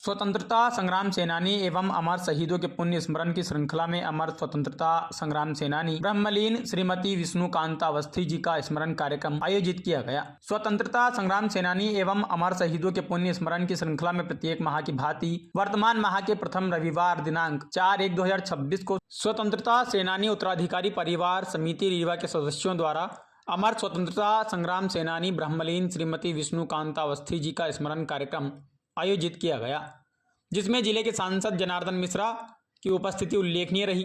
स्वतंत्रता संग्राम सेनानी एवं अमर शहीदों के पुण्य स्मरण की श्रृंखला में अमर स्वतंत्रता संग्राम सेनानी ब्रह्मलीन श्रीमती विष्णुकांता अवस्थी जी का स्मरण कार्यक्रम आयोजित किया गया। स्वतंत्रता संग्राम सेनानी एवं अमर शहीदों के पुण्य स्मरण की श्रृंखला में प्रत्येक माह की भांति वर्तमान माह के प्रथम रविवार दिनांक 4/1/2026 को स्वतंत्रता सेनानी उत्तराधिकारी परिवार समिति रीवा के सदस्यों द्वारा अमर स्वतंत्रता संग्राम सेनानी ब्रह्मलीन श्रीमती विष्णुकांता अवस्थी जी का स्मरण कार्यक्रम आयोजित किया गया, जिसमें जिले के सांसद जनार्दन मिश्रा की उपस्थिति उल्लेखनीय रही।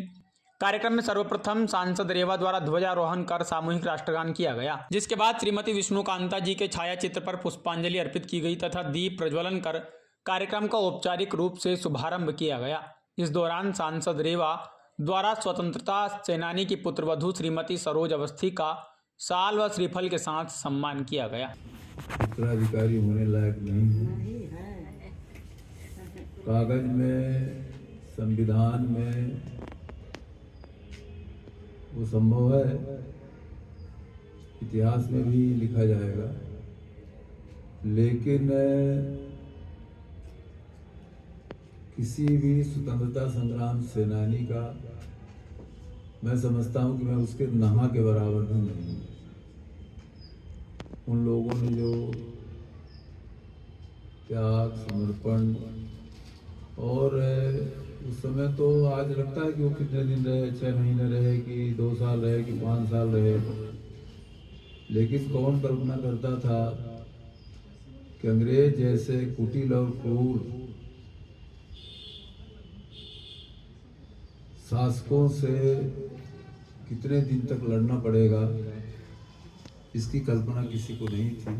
कार्यक्रम में सर्वप्रथम सांसद रेवा द्वारा ध्वजारोहण कर सामूहिक राष्ट्रगान किया गया, जिसके बाद श्रीमती विष्णुकांता जी के छाया चित्र पर पुष्पांजलि अर्पित की गई तथा दीप प्रज्वलन कर कार्यक्रम का औपचारिक रूप से शुभारंभ किया गया। इस दौरान सांसद रेवा द्वारा स्वतंत्रता सेनानी की पुत्रवधू श्रीमती सरोज अवस्थी का शाल व श्रीफल के साथ सम्मान किया गया। उत्तराधिकारी होने लायक नहीं हूँ। कागज में, संविधान में वो संभव है, इतिहास में भी लिखा जाएगा, लेकिन किसी भी स्वतंत्रता संग्राम सेनानी का मैं समझता हूँ कि मैं उसके नहा के बराबर भी नहीं हूँ। उन लोगों ने जो त्याग, समर्पण और उस समय तो आज लगता है कि वो कितने दिन रहे, 6 महीने रहे कि 2 साल रहे कि 5 साल रहे, लेकिन कौन कल्पना करता था कि अंग्रेज जैसे कुटिल और क्रूर शासकों से कितने दिन तक लड़ना पड़ेगा, इसकी कल्पना किसी को नहीं थी।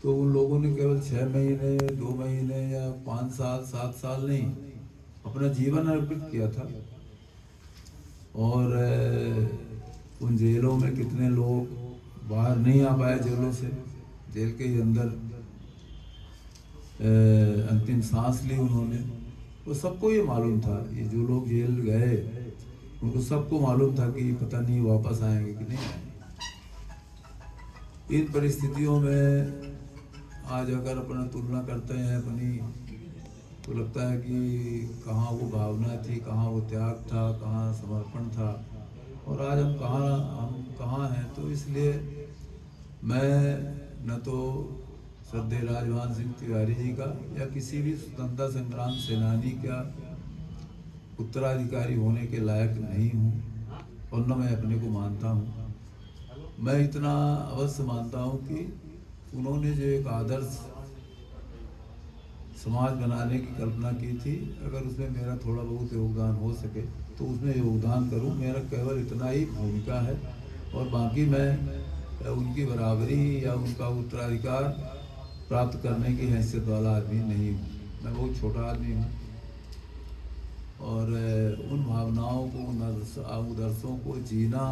तो उन लोगों ने केवल 6 महीने, 2 महीने या 5 साल, 7 साल नहीं, अपना जीवन अर्पित किया था। और उन जेलों में कितने लोग बाहर नहीं आ पाए जेलों से, जेल के ही अंदर अंतिम सांस ली उन्होंने। वो सबको ये मालूम था, ये जो लोग जेल गए उनको सबको मालूम था कि पता नहीं वापस आएंगे कि नहीं आएंगे। इन परिस्थितियों में आज अगर अपना तुलना करते हैं अपनी, तो लगता है कि कहाँ वो भावना थी, कहाँ वो त्याग था, कहाँ समर्पण था, और आज हम कहाँ हैं। तो इसलिए मैं न तो श्रद्धेय राजभान सिंह तिवारी जी का या किसी भी स्वतंत्रता संग्राम सेनानी का उत्तराधिकारी होने के लायक नहीं हूँ, और न मैं अपने को मानता हूँ। मैं इतना अवश्य मानता हूँ कि उन्होंने जो एक आदर्श समाज बनाने की कल्पना की थी, अगर उसमें मेरा थोड़ा बहुत योगदान हो सके तो उसमें योगदान करूं। मेरा केवल इतना ही भूमिका है, और बाकी मैं उनकी बराबरी या उनका उत्तराधिकार प्राप्त करने की हैसियत वाला आदमी नहीं हूँ। मैं बहुत छोटा आदमी हूँ, और उन भावनाओं को, उन आदर्शों को जीना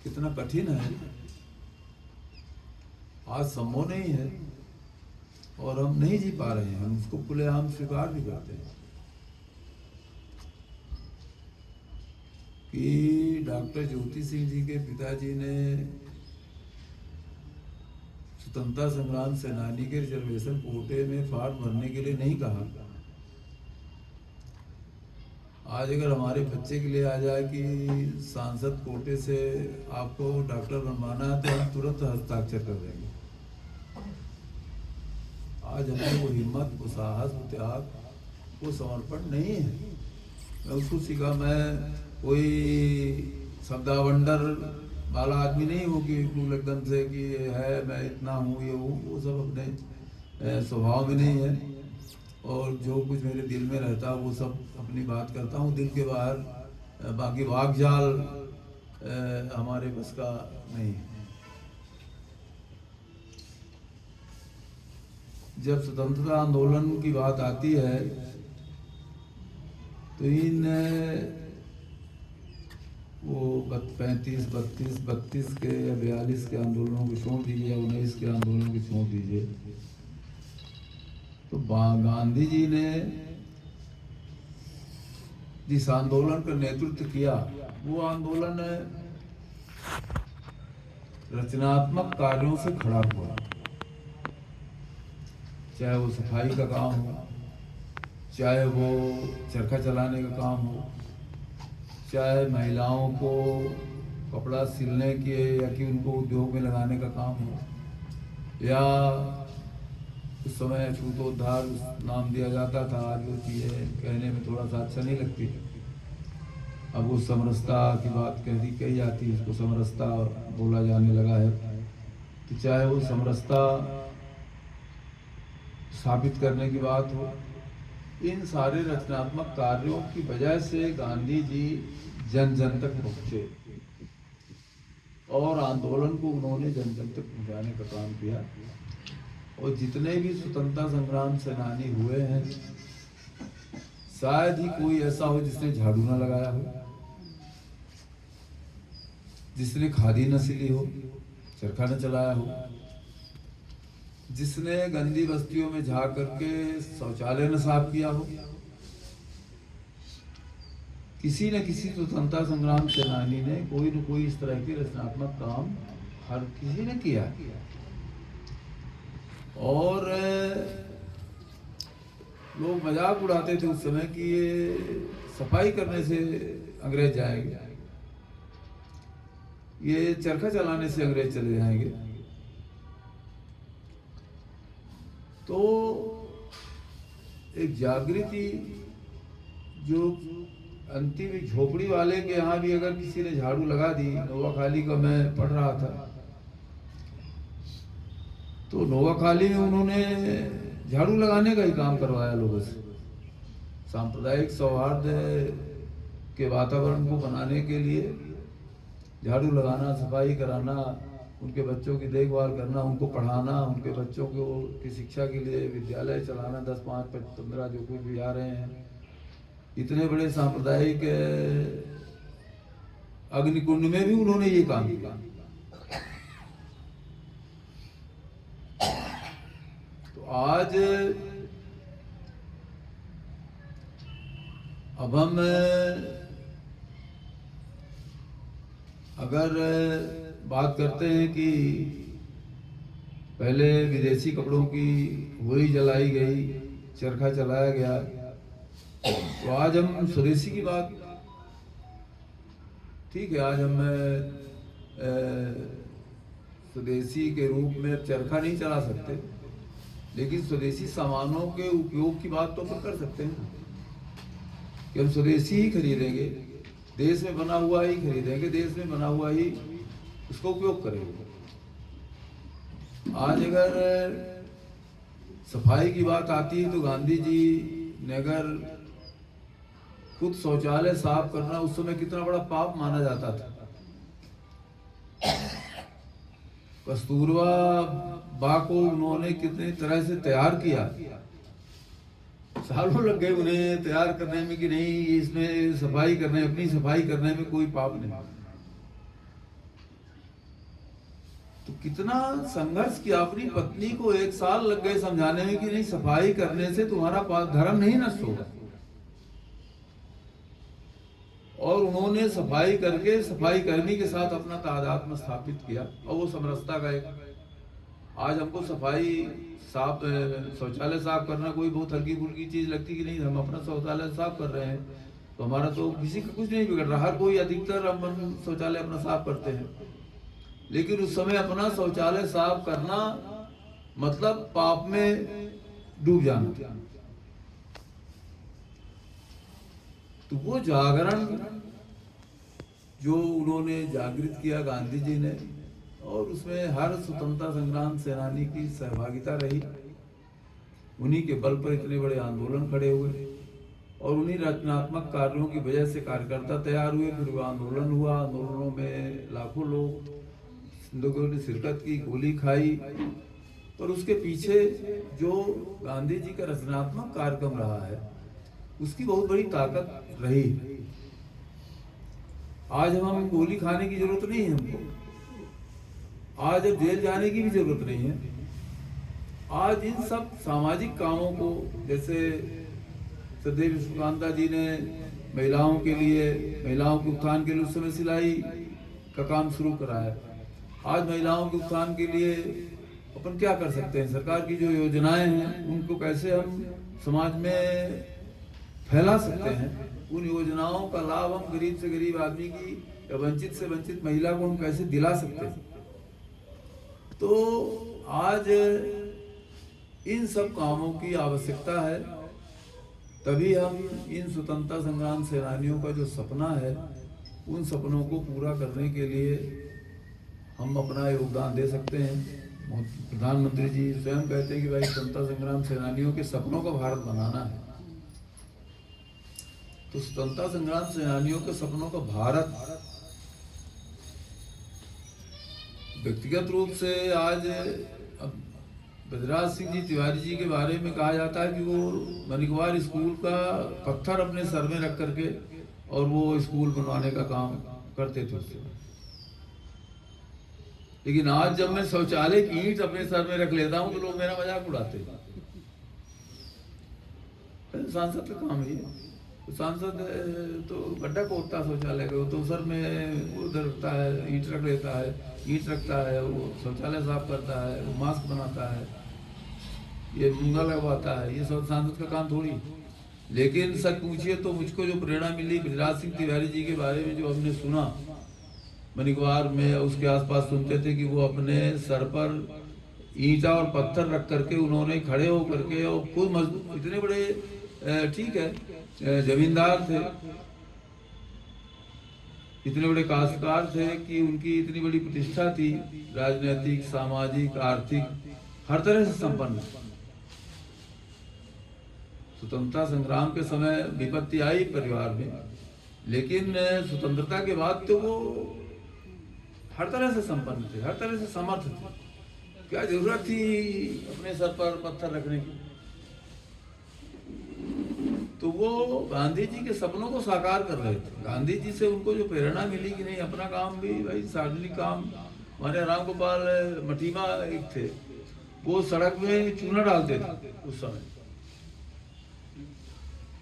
कितना कठिन है, आज संभव नहीं है, और हम नहीं जी पा रहे हैं। हम उसको खुलेआम स्वीकार भी करते हैं कि डॉक्टर ज्योति सिंह जी के पिताजी ने स्वतंत्रता संग्राम सेनानी के रिजर्वेशन कोटे में फॉर्म भरने के लिए नहीं कहा। आज अगर हमारे बच्चे के लिए आ जाए कि सांसद कोटे से आपको डॉक्टर बनवाना है, तो हम तुरंत हस्ताक्षर कर देंगे। आज हमें वो हिम्मत, वो साहस, वो त्याग, वो समर्पण नहीं है। मैं उसको सीखा, मैं कोई शब्दावंडर वाला आदमी नहीं हूँ कि एकदम से कि है मैं इतना हूँ, ये हूँ, वो सब अपने स्वभाव में नहीं है। और जो कुछ मेरे दिल में रहता है वो सब अपनी बात करता हूँ दिल के बाहर। बाकी वाकजाल हमारे बस का नहीं है। जब स्वतंत्रता आंदोलन की बात आती है तो इन वो 32 के या 42 के आंदोलनों को छोड़ दीजिए, या 19 के आंदोलनों को छोड़ दीजिए, तो गांधी जी ने जिस आंदोलन का नेतृत्व किया, वो आंदोलन रचनात्मक कार्यों से खड़ा हुआ। चाहे वो सफाई का काम हो, चाहे वो चरखा चलाने का काम हो, चाहे महिलाओं को कपड़ा सिलने के या कि उनको उद्योग में लगाने का काम हो, या उस समय छूतोद्धार नाम दिया जाता था, आज वो चीज़ें कहने में थोड़ा सा अच्छा नहीं लगती। अब वो समरसता की बात कही जाती है, उसको समरसता बोला जाने लगा है। तो चाहे वो समरसता स्थापित करने की बात हो, इन सारे रचनात्मक कार्यों की वजह से गांधी जी जन जन तक पहुँचे और आंदोलन को उन्होंने जन जन तक पहुँचाने का काम किया। और जितने भी स्वतंत्रता संग्राम सेनानी हुए हैं, शायद ही कोई ऐसा हो जिसने झाड़ू ना लगाया हो, जिसने खादी न सिली हो, चरखा न चलाया हो, जिसने गंदी बस्तियों में जा करके शौचालय न साफ किया हो। किसी न किसी स्वतंत्रता संग्राम सेनानी ने कोई न कोई इस तरह के रचनात्मक काम हर किसी ने किया। और लोग मजाक उड़ाते थे उस समय कि ये सफाई करने से अंग्रेज जाएंगे, ये चरखा चलाने से अंग्रेज चले जाएंगे। तो एक जागृति जो अंतिम झोपड़ी वाले के यहाँ भी अगर किसी ने झाड़ू लगा दी, नोवाखाली का मैं पढ़ रहा था, तो नोवाखाली में उन्होंने झाड़ू लगाने का ही काम करवाया लोगों से। सांप्रदायिक सौहार्द के वातावरण को बनाने के लिए झाड़ू लगाना, सफाई कराना, उनके बच्चों की देखभाल करना, उनको पढ़ाना, उनके बच्चों को की शिक्षा के लिए विद्यालय चलाना, 10, 5, 15 जो कुछ भी आ रहे हैं। इतने बड़े सांप्रदायिक अग्निकुंड में भी उन्होंने ये काम किया। तो आज अब हम अगर बात करते हैं कि पहले विदेशी कपड़ों की होली जलाई गई, चरखा चलाया गया, तो आज हम स्वदेशी की बात, ठीक है, आज हम स्वदेशी के रूप में चरखा नहीं चला सकते, लेकिन स्वदेशी सामानों के उपयोग की बात तो अपन कर सकते हैं कि हम स्वदेशी ही खरीदेंगे, देश में बना हुआ ही खरीदेंगे, देश में बना हुआ ही उसका उपयोग करेंगे। आज अगर सफाई की बात आती है तो गांधी जी ने अगर खुद शौचालय साफ करना उस समय कितना बड़ा पाप माना जाता था। कस्तूरबा बा को उन्होंने कितनी तरह से तैयार किया, सालों लग गए उन्हें तैयार करने में कि नहीं इसमें सफाई करने, अपनी सफाई करने में कोई पाप नहीं। तो कितना संघर्ष किया, अपनी पत्नी को 1 साल लग गए समझाने में कि नहीं सफाई करने से तुम्हारा धर्म नहीं नष्ट होगा। और उन्होंने सफाई करके सफाई कर्मी के साथ अपना तादात्म्य स्थापित किया। और वो समरसता का एक, आज हमको सफाई साफ, शौचालय साफ करना कोई बहुत हल्की फुल्की चीज लगती कि नहीं, हम अपना शौचालय साफ कर रहे हैं तो हमारा तो किसी का कुछ नहीं बिगड़ रहा, हर कोई अधिकतर हम शौचालय अपना साफ करते हैं। लेकिन उस समय अपना शौचालय साफ करना मतलब पाप में डूब जाना। तो वो जागरण जो उन्होंने जागृत किया गांधी जी ने, और उसमें हर स्वतंत्रता संग्राम सेनानी की सहभागिता रही। उन्हीं के बल पर इतने बड़े आंदोलन खड़े हुए और उन्हीं रचनात्मक कार्यों की वजह से कार्यकर्ता तैयार हुए। फिर वो आंदोलन हुआ, आंदोलनों में लाखों लोगों ने शिरकत की, गोली खाई। पर उसके पीछे जो गांधी जी का रचनात्मक कार्यक्रम रहा है उसकी बहुत बड़ी ताकत रही। आज हम गोली खाने की जरूरत नहीं है हमको, आज अब जेल जाने की भी जरूरत नहीं है। आज इन सब सामाजिक कामों को, जैसे सदैव विश्वकांता जी ने महिलाओं के लिए, महिलाओं के उत्थान के लिए उस समय सिलाई का काम शुरू कराया। आज महिलाओं के उत्थान के लिए अपन क्या कर सकते हैं? सरकार की जो योजनाएं हैं उनको कैसे हम समाज में फैला सकते हैं? उन योजनाओं का लाभ हम गरीब से गरीब आदमी की या वंचित से वंचित महिला को हम कैसे दिला सकते हैं? तो आज इन सब कामों की आवश्यकता है, तभी हम इन स्वतंत्रता संग्राम सेनानियों का जो सपना है उन सपनों को पूरा करने के लिए हम अपना योगदान दे सकते हैं। प्रधानमंत्री जी स्वयं कहते हैं कि भाई स्वतंत्रता संग्राम सेनानियों के सपनों का भारत बनाना है। तो स्वतंत्रता संग्राम सेनानियों के सपनों का भारत व्यक्तिगत रूप से आज बजराज सिंह जी तिवारी जी के बारे में कहा जाता है कि वो मनिकवार स्कूल का पत्थर अपने सर में रख करके और वो स्कूल बनवाने का काम करते थे उससे। लेकिन आज जब मैं शौचालय की ईंट अपने सर में रख लेता हूं तो लोग मेरा मजाक उड़ाते हैं। सांसद का काम है, तो सांसद तो गड्ढा खोदता शौचालय का, तो सर में उधर रखता है, ईंट रख लेता है, ईंट रखता है, वो शौचालय साफ करता है, वो मास्क बनाता है, ये मूंगा लगवाता है, ये सब सांसद का काम थोड़ी। लेकिन सच पूछिए तो मुझको जो प्रेरणा मिली बजराज सिंह तिवारी जी के बारे में जो हमने सुना मनिकवार में, उसके आसपास सुनते थे कि वो अपने सर पर ईंटा और पत्थर रख करके उन्होंने खड़े हो करके और खुद मजबूत, इतने बड़े ठीक है जमींदार थे, इतने बड़े काश्तकार थे कि उनकी इतनी बड़ी प्रतिष्ठा थी, राजनीतिक, सामाजिक, आर्थिक हर तरह से संपन्न। स्वतंत्रता संग्राम के समय विपत्ति आई परिवार में, लेकिन स्वतंत्रता के बाद तो वो हर तरह से संपन्न थे, हर तरह से समर्थ थे। क्या जरूरत थी अपने सर पर पत्थर रखने की? तो वो गांधी जी के सपनों को साकार कर रहे थे। गांधी जी से उनको जो प्रेरणा मिली कि नहीं अपना काम भी भाई सार्वजनिक काम। हमारे राम गोपाल मटीमा एक थे, वो सड़क में चूना डालते थे। उस समय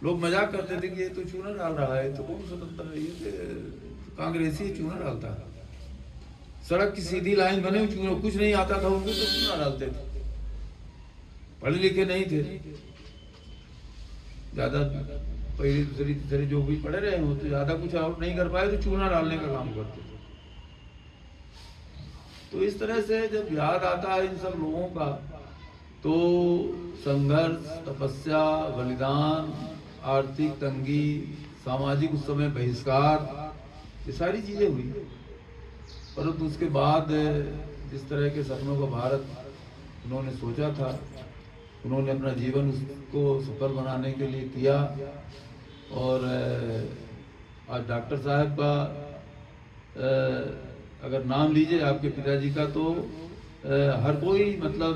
लोग मजाक करते थे कि ये तो चूना डाल रहा है, तो कौन स्वतंत्र है, ये कांग्रेसी चूना डालता है। सड़क की सीधी लाइन बने, चूना कुछ नहीं आता था उनको, तो चूना डालते थे। पढ़े लिखे नहीं थे ज्यादा, पहली दूसरी तीसरी जो भी पढ़े रहे हो तो ज्यादा कुछ आउट नहीं कर पाए, तो चूना डालने का काम करते थे। तो इस तरह से जब याद आता है इन सब लोगों का, तो संघर्ष, तपस्या, बलिदान, आर्थिक तंगी, सामाजिक उस समय बहिष्कार, ये सारी चीजें हुई। परंतु उसके बाद जिस तरह के सपनों का भारत उन्होंने सोचा था, उन्होंने अपना जीवन उसको सफल बनाने के लिए किया। और आज डॉक्टर साहब का अगर नाम लीजिए आपके पिताजी का, तो हर कोई मतलब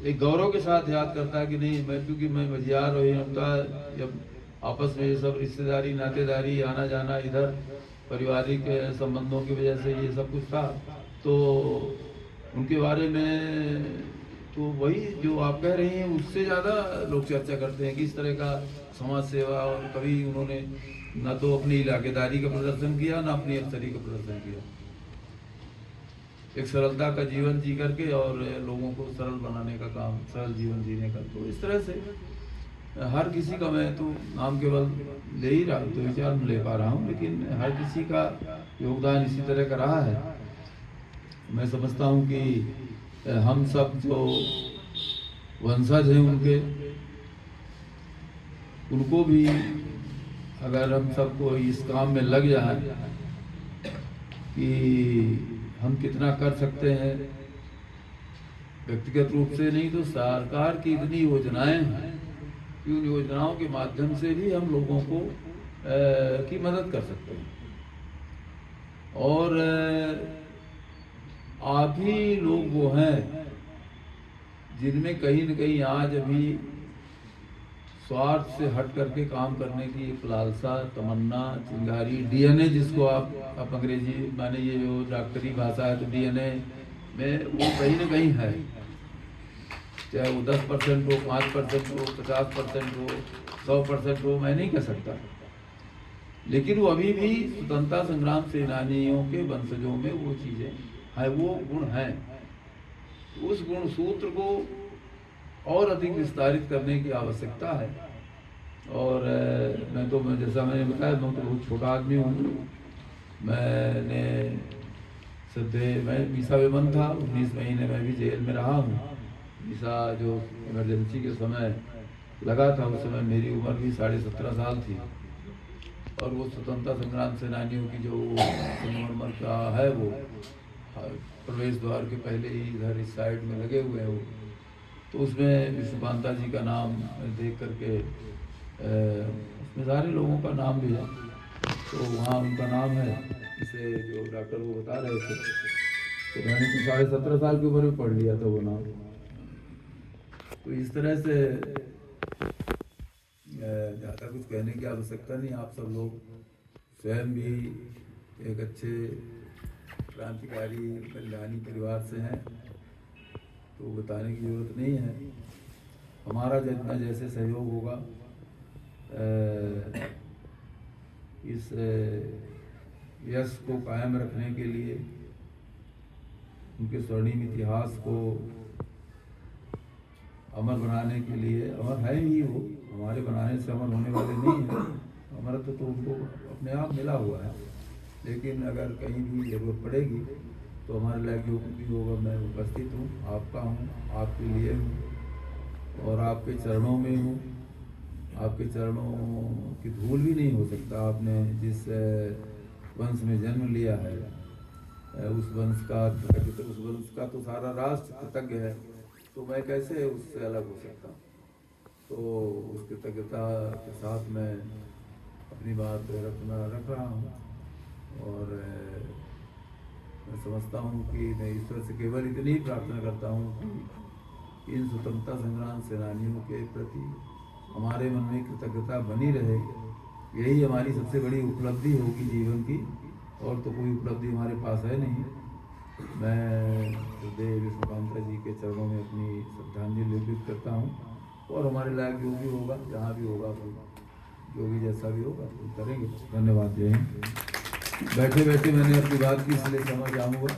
एक गौरव के साथ याद करता है कि नहीं, मैं क्योंकि मैं मझियार और उनका जब आपस में ये सब रिश्तेदारी, नातेदारी, आना जाना, इधर पारिवारिक संबंधों की वजह से ये सब कुछ था, तो उनके बारे में तो वही जो आप कह रही हैं उससे ज़्यादा लोग चर्चा करते हैं कि इस तरह का समाज सेवा। और कभी उन्होंने ना तो अपनी इलाकेदारी का प्रदर्शन किया, ना अपनी अफसरी का प्रदर्शन किया, एक सरलता का जीवन जी करके और लोगों को सरल बनाने का काम, सरल जीवन जीने का। तो इस तरह से हर किसी का, मैं तो नाम केवल ले ही रहा, तो विचार में ले पा रहा हूँ, लेकिन हर किसी का योगदान इसी तरह का रहा है। मैं समझता हूँ कि हम सब जो वंशज हैं उनके, उनको भी अगर हम सबको इस काम में लग जाए कि हम कितना कर सकते हैं, व्यक्तिगत रूप से नहीं तो सरकार की इतनी योजनाएं हैं कि उन योजनाओं के माध्यम से भी हम लोगों को की मदद कर सकते हैं। और आप ही लोग वो हैं जिनमें कहीं न कहीं आज अभी स्वार्थ से हट करके काम करने की एक लालसा, तमन्ना, चिंगारी, डीएनए जिसको आप अंग्रेजी माने ये जो डॉक्टरी भाषा है, तो डीएनए में वो कहीं न कहीं है। चाहे वो 10% हो, 5% हो, 50% हो, 100% हो, मैं नहीं कह सकता, लेकिन वो अभी भी स्वतंत्रता संग्राम सेनानियों के वंशजों में वो चीज़ें हैं, वो गुण हैं। उस गुण सूत्र को और अधिक विस्तारित करने की आवश्यकता है। और मैं जैसा मैंने बताया, मैं तो बहुत छोटा आदमी हूँ। मैं मीसा विमन था, 19 महीने मैं भी जेल में रहा हूँ। मीसा जो इमरजेंसी के समय लगा था, उस समय मेरी उम्र भी 17.5 साल थी। और वो स्वतंत्रता संग्राम सेनानियों की जो संगमरमर का है, वो प्रवेश द्वार के पहले ही इधर इस साइड में लगे हुए हैं वो। तो उसमें विष्णुकांता जी का नाम देख करके उसमें सारे लोगों का नाम भी है, तो वहाँ उनका नाम है, इसे जो डॉक्टर वो बता रहे थे। तो मैंने तो 17.5 साल की उम्र में पढ़ लिया था वो नाम। तो इस तरह से ज़्यादा कुछ कहने की आवश्यकता नहीं। आप सब लोग स्वयं भी एक अच्छे क्रांतिकारी कल्याणी परिवार से हैं, तो बताने की ज़रूरत नहीं है। हमारा जितना जैसे सहयोग होगा इस यश को कायम रखने के लिए, उनके स्वर्णिम इतिहास को अमर बनाने के लिए, अमर है ही वो, हमारे बनाने से अमर होने वाले नहीं हैं। अमरत्व तो उनको अपने आप मिला हुआ है, लेकिन अगर कहीं भी जरूरत पड़ेगी तो हमारे लायक जो भी होगा, मैं उपस्थित हूँ, आपका हूँ, आपके लिए हूँ और आपके चरणों में हूँ। आपके चरणों की धूल भी नहीं हो सकता। आपने जिस वंश में जन्म लिया है, उस वंश का तो सारा राष्ट्र कृतज्ञ है, तो मैं कैसे उससे अलग हो सकता हूँ। तो उस कृतज्ञता के साथ मैं अपनी बात रख रहा हूँ। और मैं समझता हूँ कि मैं ईश्वर से केवल इतनी ही प्रार्थना करता हूँ कि इन स्वतंत्रता संग्राम सेनानियों के प्रति हमारे मन में कृतज्ञता बनी रहे। यही हमारी सबसे बड़ी उपलब्धि होगी जीवन की, और तो कोई उपलब्धि हमारे पास है नहीं। मैं श्रद्धेय विष्णुकांता जी के चरणों में अपनी श्रद्धांजलि अर्पित करता हूँ। और हमारे लायक जो भी होगा, जहाँ भी होगा, जो भी जैसा भी होगा तो करेंगे। धन्यवाद। जय हिंद। बैठे बैठे मैंने अपनी बात की इसलिए समझ आऊँगा।